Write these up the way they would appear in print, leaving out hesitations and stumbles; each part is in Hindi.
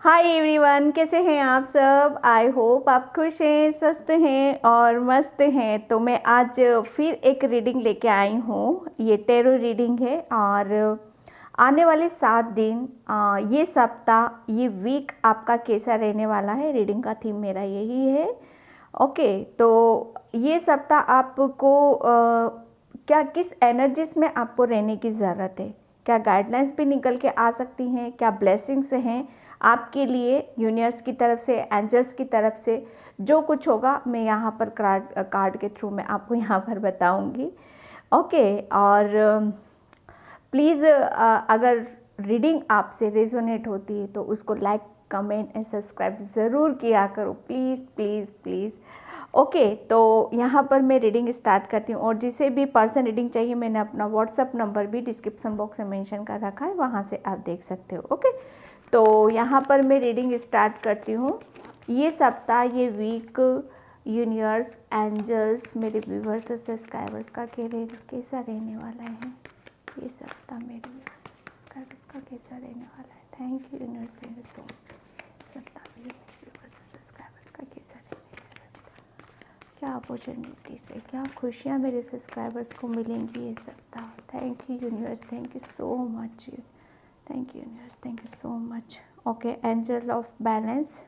हाय एवरीवन, कैसे हैं आप सब। आई होप आप खुश हैं, स्वस्थ हैं और मस्त हैं। तो मैं आज फिर एक रीडिंग लेके आई हूँ। ये टैरो रीडिंग है और आने वाले 7 दिन, ये सप्ताह, ये वीक आपका कैसा रहने वाला है। रीडिंग का थीम मेरा यही है। ओके, तो ये सप्ताह आपको क्या किस एनर्जीज में आपको रहने की ज़रूरत है, क्या गाइडलाइंस भी निकल के आ सकती हैं, क्या ब्लेसिंग्स हैं आपके लिए यूनिवर्स की तरफ से, एंजल्स की तरफ से। जो कुछ होगा मैं यहाँ पर कार्ड के थ्रू मैं आपको यहाँ पर बताऊँगी। ओके, और प्लीज़ अगर रीडिंग आपसे रेजोनेट होती है तो उसको लाइक, कमेंट एंड सब्सक्राइब ज़रूर किया करो, प्लीज़ प्लीज़ प्लीज़। ओके, तो यहाँ पर मैं रीडिंग स्टार्ट करती हूँ और जिसे भी पर्सन रीडिंग चाहिए मैंने अपना व्हाट्सअप नंबर भी डिस्क्रिप्शन बॉक्स में मेंशन कर रखा है, वहाँ से आप देख सकते हो। ओके, तो यहाँ पर मैं रीडिंग स्टार्ट करती हूँ। ये सप्ताह, ये वीक यूनिवर्स, एंजल्स, मेरे व्यूवर्स और सब्सक्राइबर्स का कैसा रहने वाला है। ये सप्ताह मेरे व्यूवर्स और सब्सक्राइबर्स का कैसा रहने वाला है। Thank you universe, thank you so much. सप्ताह मेरे व्यूवर्स और सब्सक्राइबर्स का कैसा रहने वाला सप्ताह, क्या अपॉर्चुनिटीज़ है, क्या खुशियाँ मेरे सब्सक्राइबर्स को मिलेंगी ये सप्ताह। Thank you universe, thank you so much. Thank you universe, thank you so much. Okay, angel of balance.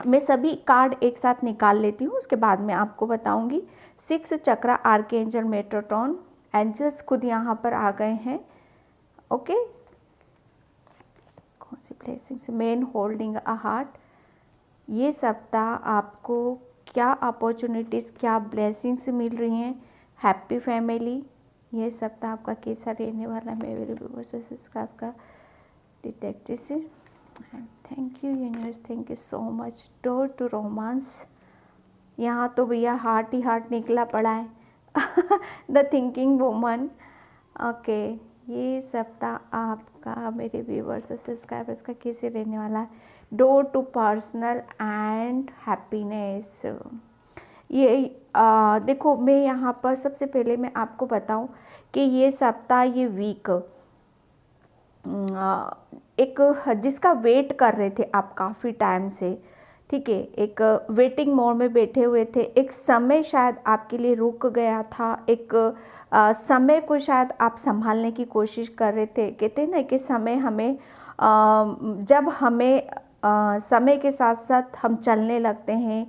मैं सभी कार्ड एक साथ निकाल लेती हूँ, उसके बाद मैं आपको बताऊंगी। 6 चक्रा आर्कएंजल मेट्रोटॉन, एंजल्स खुद यहाँ पर आ गए हैं। ओके, कौन सी blessings, man holding a heart. ये सप्ताह आपको क्या अपॉर्चुनिटीज़, क्या ब्लेसिंग्स मिल रही हैं। हैप्पी फैमिली, ये सप्ताह आपका कैसा रहने वाला है। मेरे व्यूअर्स और सब्सक्राइब का detective. Thank you universe, thank you so much. Door to romance, यहाँ तो भैया हार्ट ही हार्ट निकला पड़ा है। The thinking woman. ओके, ये सप्ताह आपका मेरे व्यूअर्स और सब्सक्राइबर्स का कैसे रहने वाला है। Door to personal and happiness. ये देखो, मैं यहाँ पर सबसे पहले मैं आपको बताऊँ कि ये सप्ताह, ये वीक एक जिसका वेट कर रहे थे आप काफ़ी टाइम से, ठीक है, एक वेटिंग मोड में बैठे हुए थे। एक समय शायद आपके लिए रुक गया था, एक समय को शायद आप संभालने की कोशिश कर रहे थे। कहते हैं ना कि समय हमें जब हमें समय के साथ साथ हम चलने लगते हैं,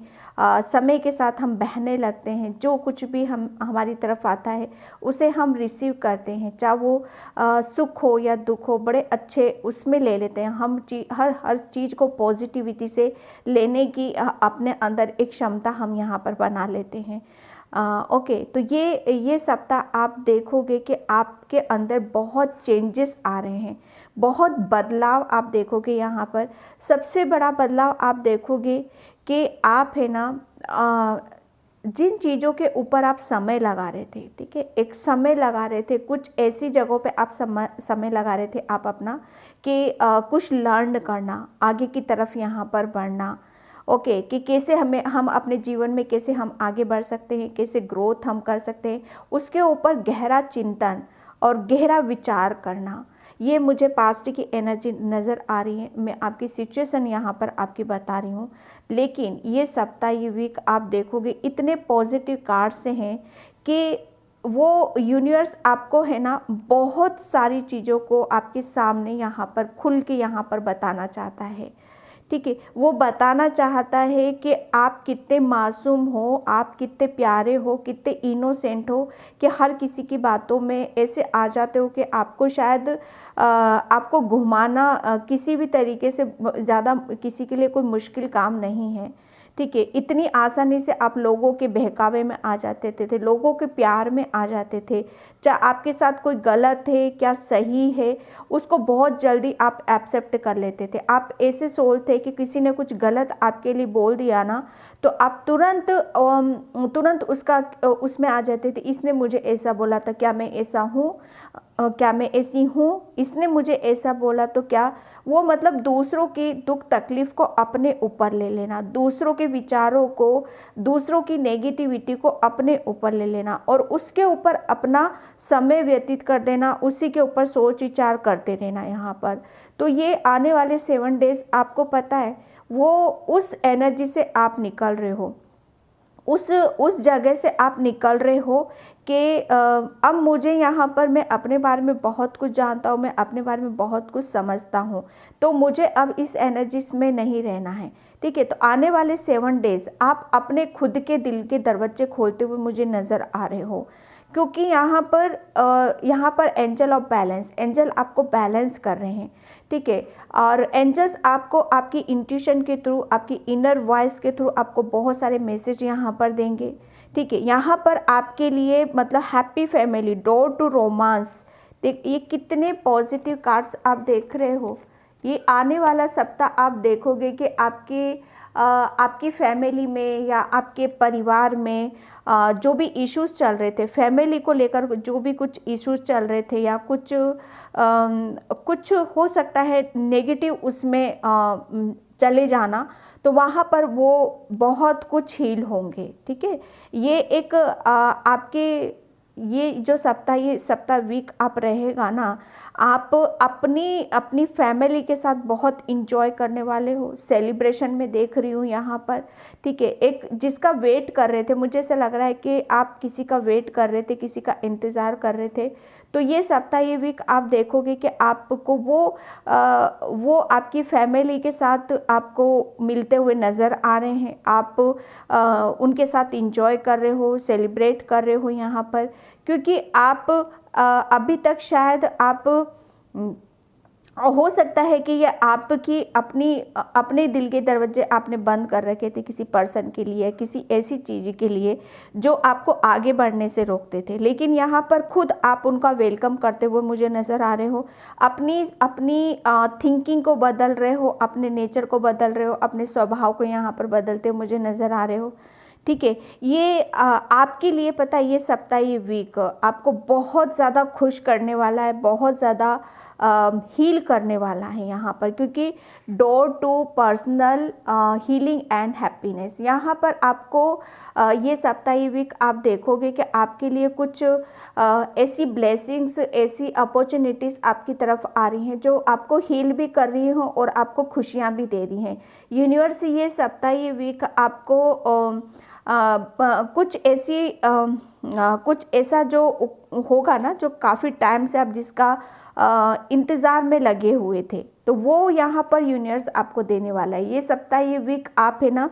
समय के साथ हम बहने लगते हैं, जो कुछ भी हम हमारी तरफ आता है उसे हम रिसीव करते हैं, चाहे वो सुख हो या दुख हो, बड़े अच्छे उसमें ले लेते हैं हम। हर चीज़ को पॉजिटिविटी से लेने की अपने अंदर एक क्षमता हम यहाँ पर बना लेते हैं। ओके, तो ये सप्ताह आप देखोगे कि आपके अंदर बहुत चेंजेस आ रहे हैं, बहुत बदलाव आप देखोगे। यहाँ पर सबसे बड़ा बदलाव आप देखोगे कि आप है ना, जिन चीज़ों के ऊपर आप समय लगा रहे थे, ठीक है, एक समय लगा रहे थे, कुछ ऐसी जगहों पे आप समय लगा रहे थे आप अपना, कि कुछ लर्न करना, आगे की तरफ यहाँ पर बढ़ना। ओके, कि कैसे हम अपने जीवन में कैसे हम आगे बढ़ सकते हैं, कैसे ग्रोथ हम कर सकते हैं, उसके ऊपर गहरा चिंतन और गहरा विचार करना। ये मुझे पास्ट की एनर्जी नज़र आ रही है। मैं आपकी सिचुएशन यहाँ पर आपकी बता रही हूँ, लेकिन ये सप्ताह, ये वीक आप देखोगे इतने पॉजिटिव कार्ड से हैं कि वो यूनिवर्स आपको है ना बहुत सारी चीज़ों को आपके सामने यहाँ पर खुल के यहाँ पर बताना चाहता है, ठीक है। वो बताना चाहता है कि आप कितने मासूम हो, आप कितने प्यारे हो, कितने इनोसेंट हो, कि हर किसी की बातों में ऐसे आ जाते हो कि आपको शायद आपको घुमाना किसी भी तरीके से ज़्यादा किसी के लिए कोई मुश्किल काम नहीं है, ठीक है। इतनी आसानी से आप लोगों के बहकावे में आ जाते थे, लोगों के प्यार में आ जाते थे। चाहे आपके साथ कोई गलत है क्या सही है, उसको बहुत जल्दी आप एक्सेप्ट कर लेते थे। आप ऐसे सोल थे कि किसी ने कुछ गलत आपके लिए बोल दिया ना, तो आप तुरंत उसका उसमें आ जाते थे। इसने मुझे ऐसा बोला था, क्या मैं ऐसा हूँ, क्या मैं ऐसी हूँ, इसने मुझे ऐसा बोला तो क्या। वो मतलब दूसरों की दुख तकलीफ को अपने ऊपर ले लेना, दूसरों के विचारों को, दूसरों की नेगेटिविटी को अपने ऊपर ले लेना और उसके ऊपर अपना समय व्यतीत कर देना, उसी के ऊपर सोच विचार करते रहना यहाँ पर। तो ये आने वाले 7 डेज़ आपको पता है वो उस एनर्जी से आप निकल रहे हो, उस जगह से आप निकल रहे हो कि अब मुझे यहाँ पर मैं अपने बारे में बहुत कुछ जानता हूँ, मैं अपने बारे में बहुत कुछ समझता हूँ, तो मुझे अब इस एनर्जीज में नहीं रहना है। ठीक है, तो आने वाले 7 डेज़ आप अपने खुद के दिल के दरवाजे खोलते हुए मुझे नज़र आ रहे हो, क्योंकि यहाँ पर एंजल ऑफ बैलेंस, एंजल आपको बैलेंस कर रहे हैं। ठीक है, और एंजल्स आपको आपकी इंट्यूशन के थ्रू, आपकी इनर वॉइस के थ्रू आपको बहुत सारे मैसेज यहाँ पर देंगे। ठीक है, यहाँ पर आपके लिए मतलब happy family, door to romance, देख ये कितने पॉजिटिव कार्ड्स आप देख रहे हो। ये आने वाला सप्ताह आप देखोगे कि आपकी फैमिली में या आपके परिवार में जो भी इश्यूज चल रहे थे, फैमिली को लेकर जो भी कुछ इश्यूज चल रहे थे या कुछ हो सकता है नेगेटिव उसमें चले जाना, तो वहाँ पर वो बहुत कुछ हील होंगे। ठीक है, ये एक आपके ये जो सप्ताह, ये सप्ताह वीक आप रहेगा ना, आप अपनी फैमिली के साथ बहुत इंजॉय करने वाले हो। सेलिब्रेशन में देख रही हूँ यहाँ पर। ठीक है, एक जिसका वेट कर रहे थे, मुझे ऐसा लग रहा है कि आप किसी का वेट कर रहे थे, किसी का इंतज़ार कर रहे थे, तो ये सप्ताह, ये वीक आप देखोगे कि आपको वो आपकी फैमिली के साथ आपको मिलते हुए नज़र आ रहे हैं। आप उनके साथ इंजॉय कर रहे हो, सेलिब्रेट कर रहे हो यहाँ पर, क्योंकि आप अभी तक शायद आप हो सकता है कि ये आपकी अपने दिल के दरवाजे आपने बंद कर रखे थे किसी पर्सन के लिए, किसी ऐसी चीज़ के लिए जो आपको आगे बढ़ने से रोकते थे, लेकिन यहाँ पर खुद आप उनका वेलकम करते हुए मुझे नज़र आ रहे हो। अपनी थिंकिंग को बदल रहे हो, अपने नेचर को बदल रहे हो, अपने स्वभाव को यहाँ पर बदलते हुए मुझे नज़र आ रहे हो। ठीक है, ये आपके लिए पता है, ये सप्ताह, ये वीक आपको बहुत ज़्यादा खुश करने वाला है, बहुत ज़्यादा हील करने वाला है यहाँ पर, क्योंकि door to personal healing and happiness, यहाँ पर आपको ये सप्ताह, ये वीक आप देखोगे कि आपके लिए कुछ ऐसी ब्लेसिंग्स, ऐसी अपॉर्चुनिटीज़ आपकी तरफ आ रही हैं जो आपको हील भी कर रही हो और आपको खुशियाँ भी दे रही हैं। यूनिवर्स ये सप्ताह, ये वीक आपको कुछ ऐसा जो होगा ना, जो काफ़ी टाइम से आप जिसका इंतज़ार में लगे हुए थे, तो वो यहाँ पर यूनिवर्स आपको देने वाला है। ये सप्ताह, ये वीक आप है ना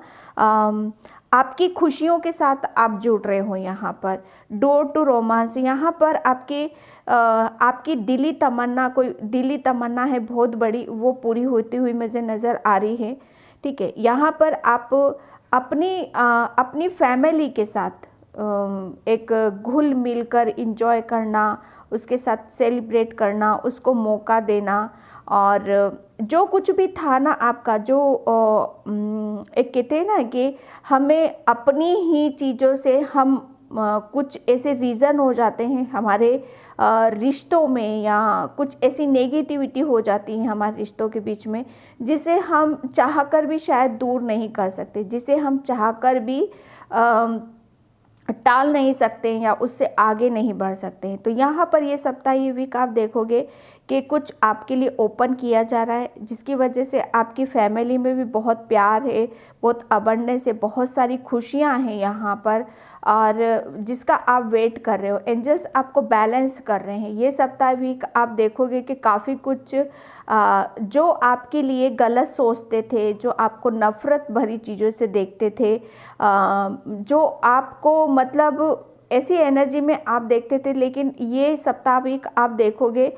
आपकी खुशियों के साथ आप जुड़ रहे हो यहाँ पर। डोर टू रोमांस, यहाँ पर आपकी दिली तमन्ना, कोई दिली तमन्ना है बहुत बड़ी, वो पूरी होती हुई मुझे नज़र आ रही है। ठीक है, यहाँ पर आप अपनी फैमिली के साथ एक घुल मिलकर इंजॉय करना, उसके साथ सेलिब्रेट करना, उसको मौका देना, और जो कुछ भी था ना आपका, जो एक कहते हैं ना कि हमें अपनी ही चीज़ों से हम कुछ ऐसे रीज़न हो जाते हैं हमारे रिश्तों में, या कुछ ऐसी नेगेटिविटी हो जाती है हमारे रिश्तों के बीच में, जिसे हम चाहकर भी शायद दूर नहीं कर सकते, जिसे हम चाहकर भी टाल नहीं सकते हैं या उससे आगे नहीं बढ़ सकते हैं। तो यहाँ पर ये सप्ताह, ये वीक आप देखोगे कि कुछ आपके लिए ओपन किया जा रहा है, जिसकी वजह से आपकी फैमिली में भी बहुत प्यार है, बहुत अबंडेंस है, बहुत सारी खुशियाँ हैं यहाँ पर, और जिसका आप वेट कर रहे हो। एंजल्स आपको बैलेंस कर रहे हैं। ये सप्ताह, वीक आप देखोगे कि काफ़ी कुछ जो आपके लिए गलत सोचते थे, जो आपको नफ़रत भरी चीज़ों से देखते थे, जो आपको मतलब ऐसी एनर्जी में आप देखते थे, लेकिन ये सप्ताह, वीक आप देखोगे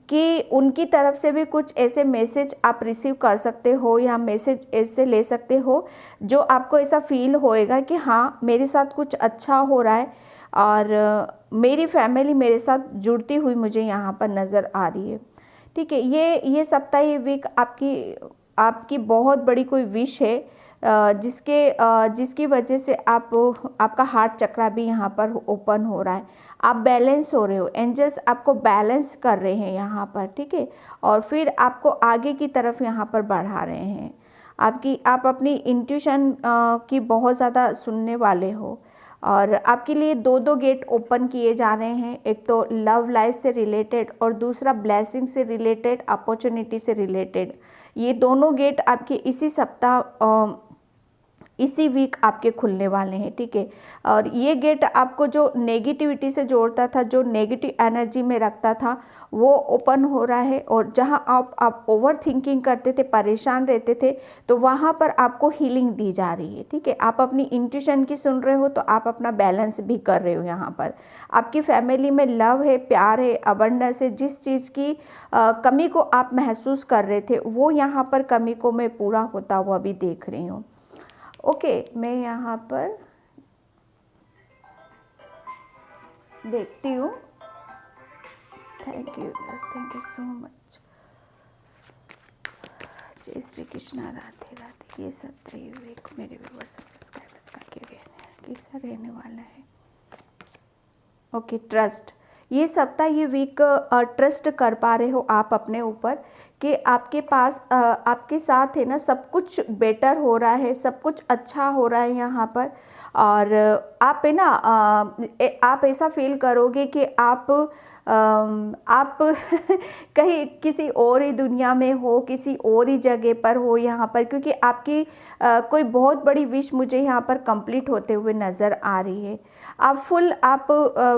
कि उनकी तरफ से भी कुछ ऐसे मैसेज आप रिसीव कर सकते हो, या मैसेज ऐसे ले सकते हो जो आपको ऐसा फील होएगा कि हाँ, मेरे साथ कुछ अच्छा हो रहा है, और मेरी फैमिली मेरे साथ जुड़ती हुई मुझे यहाँ पर नज़र आ रही है। ठीक है, ये सप्ताह, ये वीक आपकी बहुत बड़ी कोई विश है, जिसकी वजह से आपका हार्ट चक्रा भी यहाँ पर ओपन हो रहा है। आप बैलेंस हो रहे हो, एंजल्स आपको बैलेंस कर रहे हैं यहाँ पर। ठीक है, और फिर आपको आगे की तरफ यहाँ पर बढ़ा रहे हैं। आप अपनी इंट्यूशन की बहुत ज़्यादा सुनने वाले हो, और आपके लिए दो दो गेट ओपन किए जा रहे हैं, एक तो लव लाइफ से रिलेटेड और दूसरा ब्लेसिंग से रिलेटेड, अपॉर्चुनिटी से रिलेटेड। ये दोनों गेट आपके इसी सप्ताह इसी वीक आपके खुलने वाले हैं, ठीक है। और ये गेट आपको जो नेगेटिविटी से जोड़ता था, जो नेगेटिव एनर्जी में रखता था, वो ओपन हो रहा है। और जहां आप ओवर थिंकिंग करते थे, परेशान रहते थे, तो वहां पर आपको हीलिंग दी जा रही है, ठीक है। आप अपनी इंट्यूशन की सुन रहे हो, तो आप अपना बैलेंस भी कर रहे हो। यहाँ पर आपकी फैमिली में लव है, प्यार है, अबंडेंस है। जिस चीज़ की कमी को आप महसूस कर रहे थे, वो यहाँ पर कमी को मैं पूरा होता हुआ भी देख रही हूँ। ओके, मैं यहाँ पर देखती हूँ। Thank you so much. जय श्री कृष्णा, राधे राधे। ये सत्य वीक मेरे व्यूअर्स सब्सक्राइबर्स का कैसा रहने वाला है? Okay, trust. ये सप्ताह, ये वीक ट्रस्ट कर पा रहे हो आप अपने ऊपर कि आपके पास आपके साथ है ना, सब कुछ बेटर हो रहा है, सब कुछ अच्छा हो रहा है यहाँ पर। और आप है ना आप ऐसा फील करोगे कि आप कहीं किसी और ही दुनिया में हो, किसी और ही जगह पर हो यहाँ पर, क्योंकि आपकी कोई बहुत बड़ी विश मुझे यहाँ पर कंप्लीट होते हुए नज़र आ रही है। आप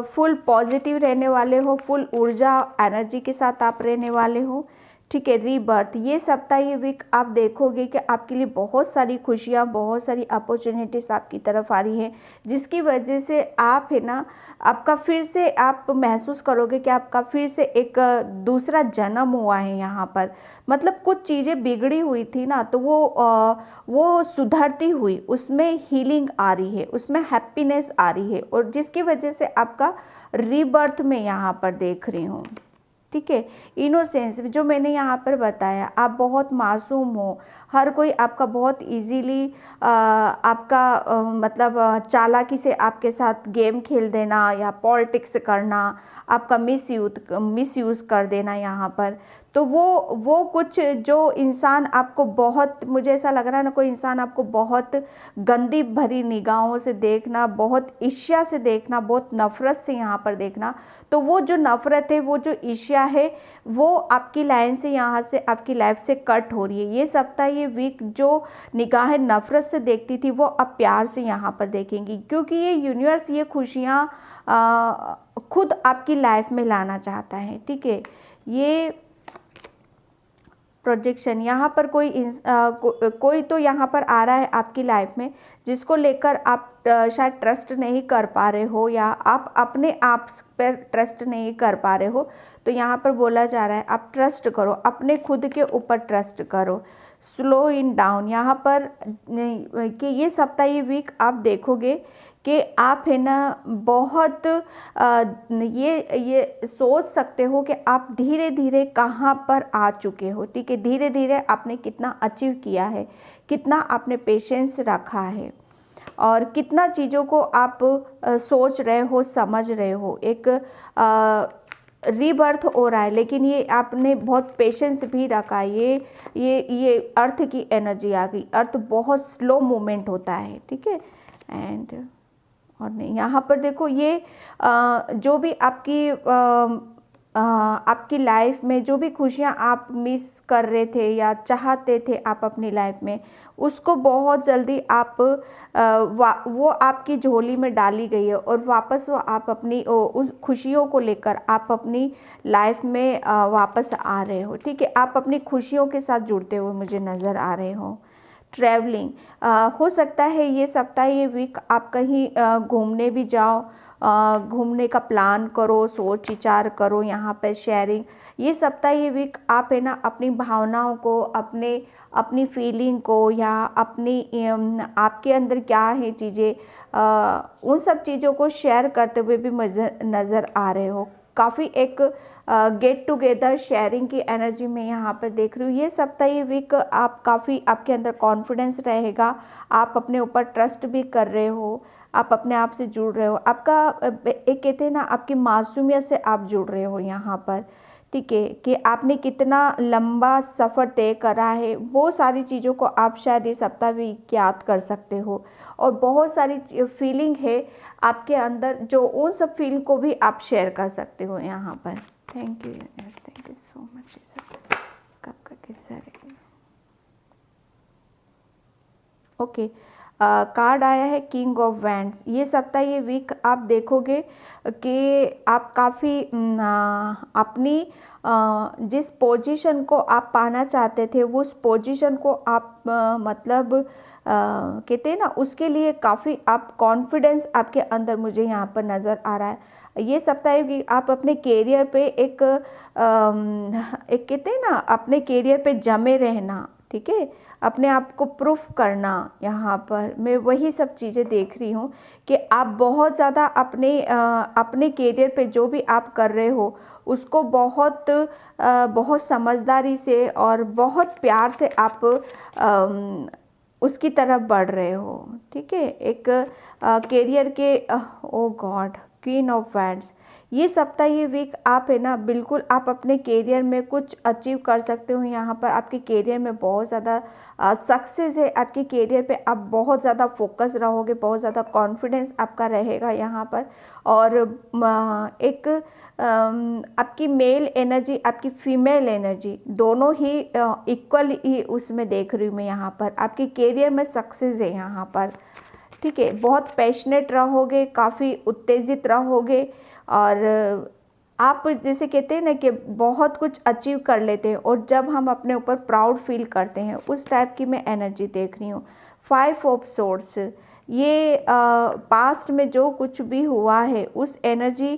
फुल पॉजिटिव रहने वाले हो, फुल ऊर्जा एनर्जी के साथ आप रहने वाले हो, ठीक है। रीबर्थ, ये सप्ताह, ये वीक आप देखोगे कि आपके लिए बहुत सारी खुशियाँ, बहुत सारी अपॉर्चुनिटीज़ आपकी तरफ आ रही हैं, जिसकी वजह से आप है ना, आपका फिर से आप महसूस करोगे कि आपका फिर से एक दूसरा जन्म हुआ है यहाँ पर। मतलब कुछ चीज़ें बिगड़ी हुई थी ना, तो वो सुधरती हुई, उसमें हीलिंग आ रही है, उसमें हैप्पीनेस आ रही है, और जिसकी वजह से आपका रीबर्थ में यहाँ पर देख रही हूँ, ठीक है। इनोसेंस, जो मैंने यहाँ पर बताया, आप बहुत मासूम हो। हर कोई आपका बहुत इजीली आपका मतलब चालाकी से आपके साथ गेम खेल देना या पॉलिटिक्स करना, आपका मिसयूज़ कर देना यहाँ पर। तो वो कुछ जो इंसान आपको बहुत, मुझे ऐसा लग रहा है ना, कोई इंसान आपको बहुत गंदी भरी निगाहों से देखना, बहुत ईर्ष्या से देखना, बहुत नफ़रत से यहाँ पर देखना, तो वो जो नफ़रत है, वो जो ईर्ष्या है, वो आपकी लाइन से, यहाँ से आपकी लाइफ से कट हो रही है। ये सप्ताह, ये वीक जो निगाहें नफ़रत से देखती थी, वो अब प्यार से यहाँ पर देखेंगी, क्योंकि ये यूनिवर्स ये खुशियाँ खुद आपकी लाइफ में लाना चाहता है, ठीक है। ये प्रोजेक्शन, यहाँ पर कोई तो यहाँ पर आ रहा है आपकी लाइफ में, जिसको लेकर आप शायद ट्रस्ट नहीं कर पा रहे हो, या आप अपने आप पर ट्रस्ट नहीं कर पा रहे हो। तो यहाँ पर बोला जा रहा है आप ट्रस्ट करो, अपने खुद के ऊपर ट्रस्ट करो, स्लो इन डाउन। यहाँ पर कि ये सप्ताह, ये वीक आप देखोगे कि आप है ना बहुत ये सोच सकते हो कि आप धीरे धीरे कहाँ पर आ चुके हो, ठीक है। धीरे धीरे आपने कितना अचीव किया है, कितना आपने पेशेंस रखा है, और कितना चीज़ों को आप सोच रहे हो, समझ रहे हो। एक रीबर्थ हो रहा है, लेकिन ये आपने बहुत पेशेंस भी रखा। ये अर्थ की एनर्जी आ गई। अर्थ बहुत स्लो मूवमेंट होता है, ठीक है। एंड और नहीं, यहाँ पर देखो, ये जो भी आपकी लाइफ में जो भी खुशियाँ आप मिस कर रहे थे या चाहते थे आप अपनी लाइफ में, उसको बहुत जल्दी वो आपकी झोली में डाली गई है, और वापस वो आप अपनी उस खुशियों को लेकर आप अपनी लाइफ में वापस आ रहे हो, ठीक है। आप अपनी खुशियों के साथ जुड़ते हुए मुझे नज़र आ रहे हो। ट्रैवलिंग, हो सकता है ये सप्ताह, ये वीक आप कहीं घूमने भी जाओ, घूमने का प्लान करो, सोच विचार करो। यहाँ पर शेयरिंग, ये सप्ताह, ये वीक आप है ना अपनी भावनाओं को, अपनी फीलिंग को, या आपके अंदर क्या है चीज़ें, उन सब चीज़ों को शेयर करते हुए भी नज़र आ रहे हो। काफ़ी एक गेट टुगेदर शेयरिंग की एनर्जी में यहाँ पर देख रही हूँ। ये सप्ताह, ये वीक आप काफ़ी, आपके अंदर कॉन्फिडेंस रहेगा, आप अपने ऊपर ट्रस्ट भी कर रहे हो, आप अपने आप से जुड़ रहे हो। आपका एक कहते हैं ना, आपकी मासूमियत से आप जुड़ रहे हो यहाँ पर, ठीक है, कि आपने कितना लंबा सफ़र तय करा है, वो सारी चीज़ों को आप शायद इस सप्ताह भी याद कर सकते हो। और बहुत सारी फीलिंग है आपके अंदर, जो उन सब फीलिंग को भी आप शेयर कर सकते हो यहाँ पर। Thank you, thank you so much. कब का किस्सा है? ओके, कार्ड आया है किंग ऑफ वैंड्स। ये सप्ताह, ये वीक आप देखोगे कि आप काफ़ी अपनी जिस पोजीशन को आप पाना चाहते थे, वो उस पोजीशन को आप मतलब कहते हैं ना, उसके लिए काफ़ी आप कॉन्फिडेंस आपके अंदर मुझे यहाँ पर नज़र आ रहा है। ये सप्ताह है कि आप अपने कैरियर पे एक कहते हैं ना, अपने कैरियर पे जमे रहना, ठीक है, अपने आप को प्रूफ करना। यहाँ पर मैं वही सब चीज़ें देख रही हूँ कि आप बहुत ज़्यादा अपने कैरियर पे जो भी आप कर रहे हो उसको बहुत समझदारी से और बहुत प्यार से आप उसकी तरफ बढ़ रहे हो, ठीक है। एक कैरियर के ओ गॉड, क्वीन ऑफ वैंड्स। ये सप्ताह, ये वीक आप है ना, बिल्कुल आप अपने कैरियर में कुछ अचीव कर सकते हो। यहाँ पर आपके कैरियर में बहुत ज़्यादा सक्सेस है, आपके कैरियर पे आप बहुत ज़्यादा फोकस रहोगे, बहुत ज़्यादा कॉन्फिडेंस आपका रहेगा यहाँ पर। और एक आपकी मेल एनर्जी, आपकी फीमेल एनर्जी, दोनों ही इक्वल ही उसमें देख रही हूँ मैं यहाँ पर। आपके कैरियर में सक्सेस है यहाँ पर, ठीक है। बहुत पैशनेट रहोगे, काफ़ी उत्तेजित रहोगे, और आप जैसे कहते हैं ना कि बहुत कुछ अचीव कर लेते हैं, और जब हम अपने ऊपर प्राउड फील करते हैं, उस टाइप की मैं एनर्जी देख रही हूँ। 5 ऑफ सोर्ड्स, ये पास्ट में जो कुछ भी हुआ है उस एनर्जी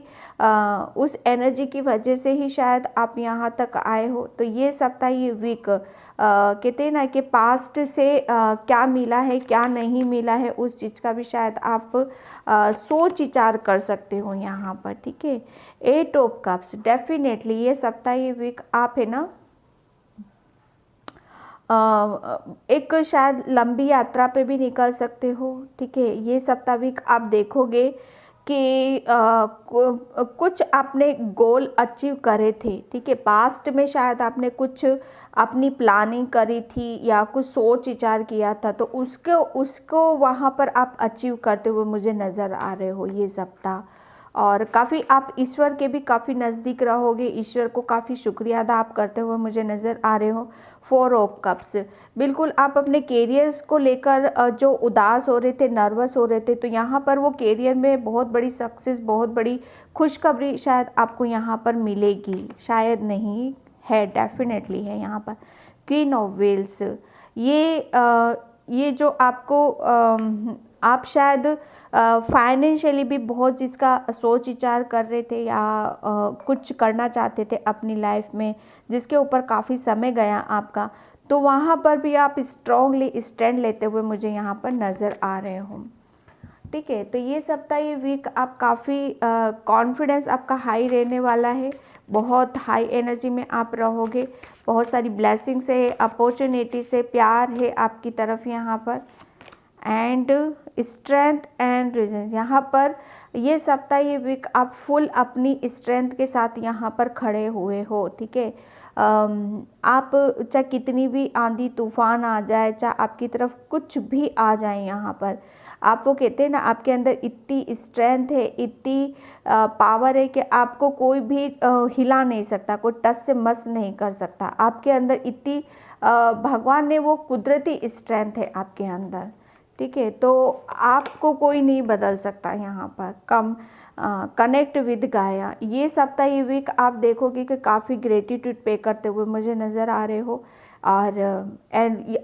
की वजह से ही शायद आप यहाँ तक आए हो। तो ये सप्ताह, ये वीक कहते हैं ना कि पास्ट से क्या मिला है क्या नहीं मिला है, उस चीज़ का भी शायद आप सोच विचार कर सकते हो यहाँ पर, ठीक है। 8 ऑफ कप्स, डेफिनेटली ये सप्ताह, ये वीक आप है ना एक शायद लंबी यात्रा पे भी निकल सकते हो, ठीक है। ये सप्ताह वीक आप देखोगे कि कुछ आपने गोल अचीव करे थे, ठीक है। पास्ट में शायद आपने कुछ अपनी प्लानिंग करी थी या कुछ सोच विचार किया था, तो उसको वहाँ पर आप अचीव करते हुए मुझे नज़र आ रहे हो ये सप्ताह। और काफ़ी आप ईश्वर के भी काफ़ी नज़दीक रहोगे, ईश्वर को काफ़ी शुक्रिया अदा आप करते हुए मुझे नज़र आ रहे हो। 4 ऑफ कप्स, बिल्कुल आप अपने कैरियर्स को लेकर जो उदास हो रहे थे, नर्वस हो रहे थे, तो यहाँ पर वो कैरियर में बहुत बड़ी सक्सेस, बहुत बड़ी खुशखबरी शायद आपको यहाँ पर मिलेगी, शायद नहीं है, डेफिनेटली है यहाँ पर। क्वीन ऑफ व्हील्स, ये जो आपको आप शायद फाइनेंशियली भी बहुत जिसका सोच विचार कर रहे थे, या कुछ करना चाहते थे अपनी लाइफ में, जिसके ऊपर काफ़ी समय गया आपका, तो वहाँ पर भी आप स्ट्रॉन्गली स्टैंड लेते हुए मुझे यहाँ पर नज़र आ रहे हो, ठीक है। तो ये सप्ताह, ये वीक आप काफ़ी कॉन्फिडेंस आपका हाई रहने वाला है, बहुत हाई एनर्जी में आप रहोगे, बहुत सारी ब्लेसिंग्स है, अपॉर्चुनिटी से प्यार है आपकी तरफ यहाँ पर। एंड स्ट्रेंथ एंड रीजन, यहाँ पर ये सप्ताह, ये वीक आप फुल अपनी स्ट्रेंथ के साथ यहाँ पर खड़े हुए हो, ठीक है। आप चाहे कितनी भी आंधी तूफान आ जाए, चाहे आपकी तरफ कुछ भी आ जाए, यहाँ पर आप वो कहते हैं ना, आपके अंदर इतनी स्ट्रेंथ है, इतनी पावर है कि आपको कोई भी हिला नहीं सकता, कोई टच से मस नहीं कर सकता। आपके अंदर इतनी भगवान ने वो कुदरती स्ट्रेंथ है आपके अंदर, ठीक है। तो आपको कोई नहीं बदल सकता यहाँ पर। कनेक्ट विद गाया, ये सप्ताह, ये वीक आप देखोगे कि काफ़ी ग्रेटिट्यूड पे करते हुए मुझे नज़र आ रहे हो, और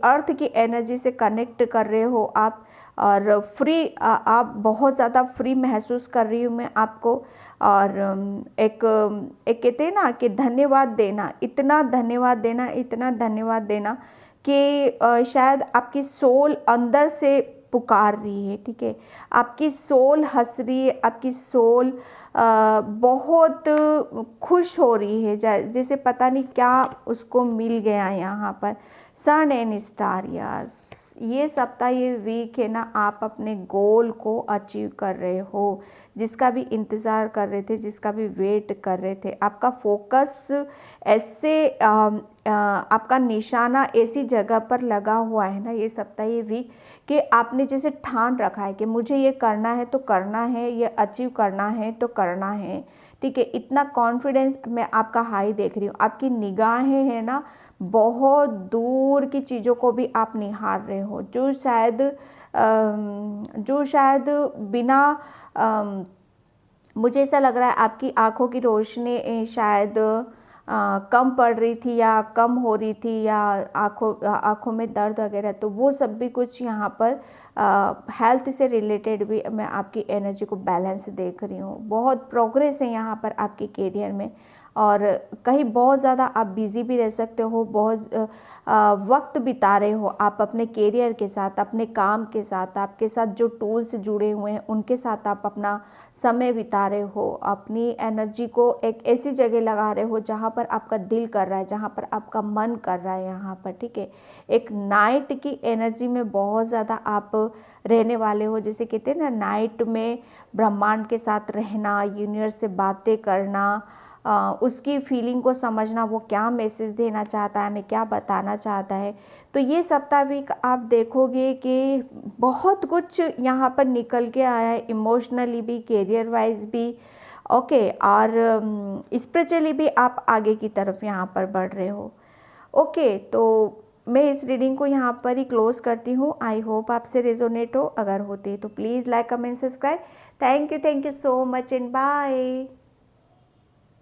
अर्थ की एनर्जी से कनेक्ट कर रहे हो आप, और फ्री आप बहुत ज़्यादा फ्री महसूस कर रही हूँ मैं आपको। और एक कहते हैं ना कि धन्यवाद देना, इतना धन्यवाद देना, इतना धन्यवाद देना कि शायद आपकी सोल अंदर से पुकार रही है, ठीक है। आपकी सोल हंस रही है, आपकी सोल बहुत खुश हो रही है, जैसे पता नहीं क्या उसको मिल गया यहाँ पर। सन एंड स्टार, यस। ये सप्ताह, ये वीक है ना, आप अपने गोल को अचीव कर रहे हो, जिसका भी इंतज़ार कर रहे थे, जिसका भी वेट कर रहे थे। आपका फोकस ऐसे आपका निशाना ऐसी जगह पर लगा हुआ है ना ये सप्ताह, ये वीक, कि आपने जैसे ठान रखा है कि मुझे ये करना है तो करना है, ये अचीव करना है तो करना है, ठीक है। इतना कॉन्फिडेंस मैं आपका हाई देख रही हूँ। आपकी निगाहें हैं ना, बहुत दूर की चीज़ों को भी आप निहार रहे हो, जो शायद बिना मुझे ऐसा लग रहा है आपकी आंखों की रोशनी शायद कम पड़ रही थी या कम हो रही थी, या आंखों में दर्द वगैरह, तो वो सब भी कुछ यहाँ पर हेल्थ से रिलेटेड भी मैं आपकी एनर्जी को बैलेंस देख रही हूँ। बहुत प्रोग्रेस है यहाँ पर आपके करियर में, और कहीं बहुत ज़्यादा आप बिज़ी भी रह सकते हो, बहुत वक्त बिता रहे हो आप अपने करियर के साथ, अपने काम के साथ, आपके साथ जो टूल्स जुड़े हुए हैं उनके साथ आप अपना समय बिता रहे हो, अपनी एनर्जी को एक ऐसी जगह लगा रहे हो जहाँ पर आपका दिल कर रहा है, जहाँ पर आपका मन कर रहा है यहाँ पर, ठीक है। एक नाइट की एनर्जी में बहुत ज़्यादा आप रहने वाले हो, जैसे कहते हैं ना, नाइट में ब्रह्मांड के साथ रहना, यूनिवर्स से बातें करना, उसकी फीलिंग को समझना, वो क्या मैसेज देना चाहता है, हमें क्या बताना चाहता है। तो ये सप्ताह वीक आप देखोगे कि बहुत कुछ यहाँ पर निकल के आया है, इमोशनली भी, करियर वाइज भी, ओके, और स्पिरिचुअली भी आप आगे की तरफ यहाँ पर बढ़ रहे हो। ओके, तो मैं इस रीडिंग को यहाँ पर ही क्लोज करती हूँ। आई होप आपसे रेजोनेट हो, अगर होते तो please like comment subscribe. Thank you so much and bye.